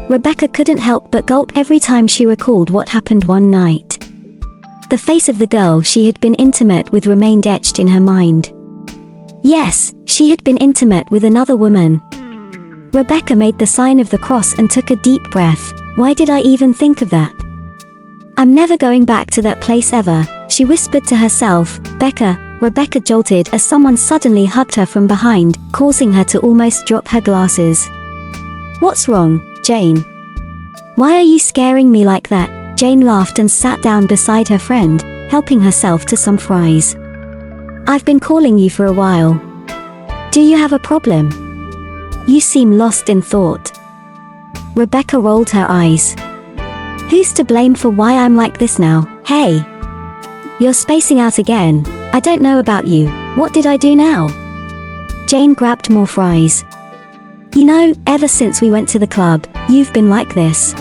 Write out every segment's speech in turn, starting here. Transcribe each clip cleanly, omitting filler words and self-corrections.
Rebecca couldn't help but gulp every time she recalled what happened one night. The face of the girl she had been intimate with remained etched in her mind. Yes, she had been intimate with another woman. Rebecca made the sign of the cross and took a deep breath. Why did I even think of that? I'm never going back to that place ever, she whispered to herself. Rebecca jolted as someone suddenly hugged her from behind, causing her to almost drop her glasses. What's wrong, Jane? Why are you scaring me like that? Jane laughed and sat down beside her friend, helping herself to some fries. I've been calling you for a while. Do you have a problem? You seem lost in thought. Rebecca rolled her eyes. Who's to blame for why I'm like this now? Hey! You're spacing out again. I don't know about you. What did I do now? Jane grabbed more fries. You know, ever since we went to the club, you've been like this.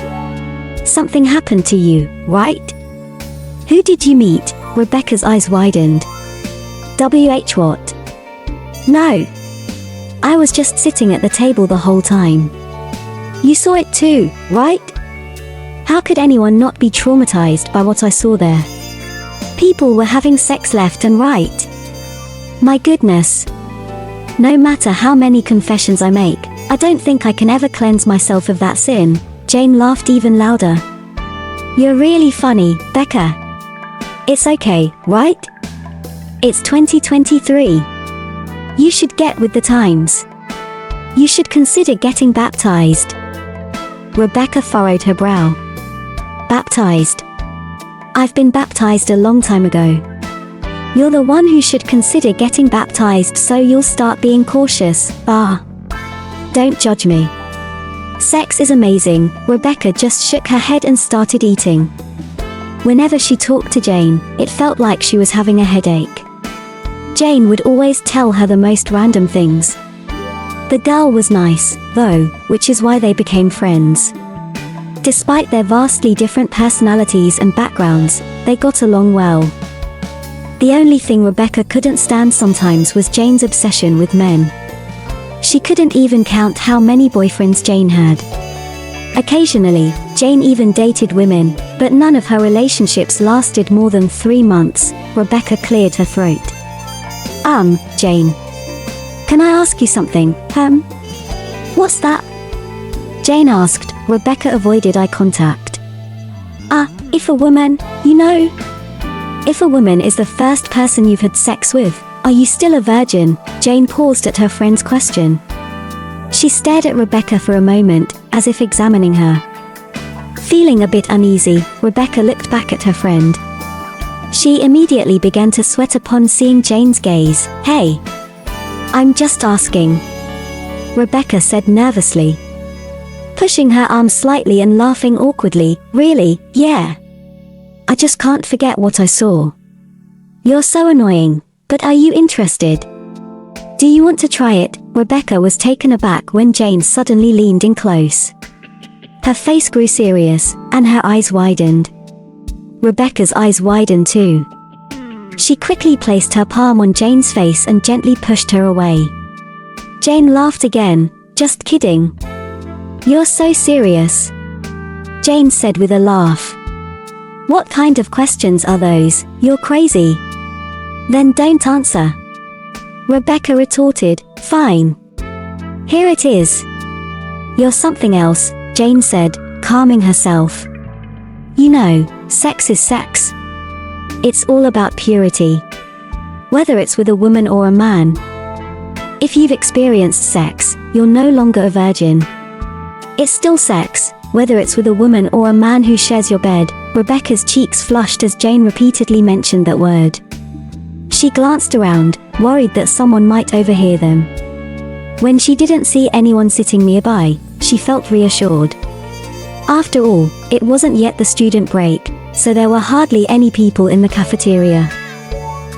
Something happened to you, right? Who did you meet? Rebecca's eyes widened. What? No. I was just sitting at the table the whole time. You saw it too, right? How could anyone not be traumatized by what I saw there? People were having sex left and right. My goodness. No matter how many confessions I make, I don't think I can ever cleanse myself of that sin. Jane laughed even louder. You're really funny, Becca. It's okay, right? It's 2023. You should get with the times. You should consider getting baptized. Rebecca furrowed her brow. Baptized? I've been baptized a long time ago. You're the one who should consider getting baptized so you'll start being cautious. Don't judge me. Sex is amazing. Rebecca just shook her head and started eating. Whenever she talked to Jane, it felt like she was having a headache. Jane would always tell her the most random things. The girl was nice, though, which is why they became friends. Despite their vastly different personalities and backgrounds, they got along well. The only thing Rebecca couldn't stand sometimes was Jane's obsession with men. She couldn't even count how many boyfriends Jane had. Occasionally, Jane even dated women, but none of her relationships lasted more than 3 months. Rebecca cleared her throat. Jane. Can I ask you something, What's that? Jane asked. Rebecca avoided eye contact. If a woman, if a woman is the first person you've had sex with, are you still a virgin? Jane paused at her friend's question. She stared at Rebecca for a moment, as if examining her. Feeling a bit uneasy, Rebecca looked back at her friend. She immediately began to sweat upon seeing Jane's gaze. Hey! I'm just asking. Rebecca said nervously, pushing her arm slightly and laughing awkwardly. Really, yeah. I just can't forget what I saw. You're so annoying, but are you interested? Do you want to try it? Rebecca was taken aback when Jane suddenly leaned in close. Her face grew serious, and her eyes widened. Rebecca's eyes widened too. She quickly placed her palm on Jane's face and gently pushed her away. Jane laughed again. Just kidding. You're so serious. Jane said with a laugh. What kind of questions are those? You're crazy. Then don't answer. Rebecca retorted. Fine. Here it is. You're something else, Jane said, calming herself. You know, sex is sex. It's all about purity. Whether it's with a woman or a man. If you've experienced sex, you're no longer a virgin. It's still sex, whether it's with a woman or a man who shares your bed. Rebecca's cheeks flushed as Jane repeatedly mentioned that word. She glanced around, worried that someone might overhear them. When she didn't see anyone sitting nearby, she felt reassured. After all, it wasn't yet the student break, so there were hardly any people in the cafeteria.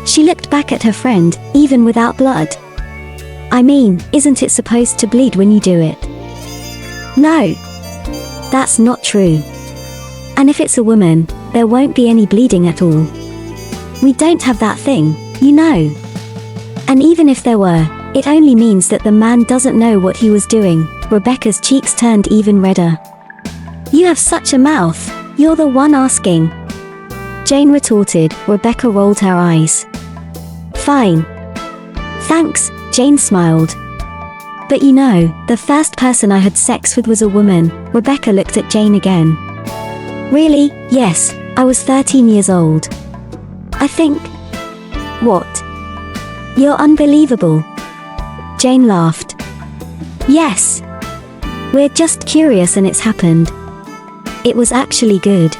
She looked back at her friend, even without blood. I mean, isn't it supposed to bleed when you do it? No. That's not true. And if it's a woman, there won't be any bleeding at all. We don't have that thing, you know. And even if there were, it only means that the man doesn't know what he was doing. Rebecca's cheeks turned even redder. You have such a mouth. You're the one asking. Jane retorted. Rebecca rolled her eyes. Fine. Thanks, Jane smiled. But you know, the first person I had sex with was a woman. Rebecca looked at Jane again. Really? Yes, I was 13 years old. I think. What? You're unbelievable. Jane laughed. Yes. We're just curious and it's happened. It was actually good.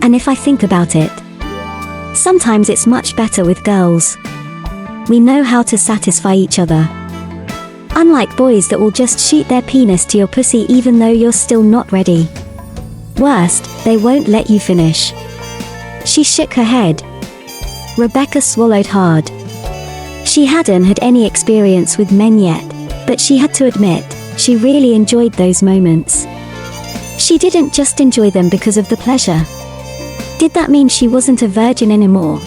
And if I think about it, sometimes it's much better with girls. We know how to satisfy each other. Unlike boys that will just shoot their penis to your pussy even though you're still not ready. Worst, they won't let you finish. She shook her head. Rebecca swallowed hard. She hadn't had any experience with men yet, but she had to admit, she really enjoyed those moments. She didn't just enjoy them because of the pleasure. Did that mean she wasn't a virgin anymore?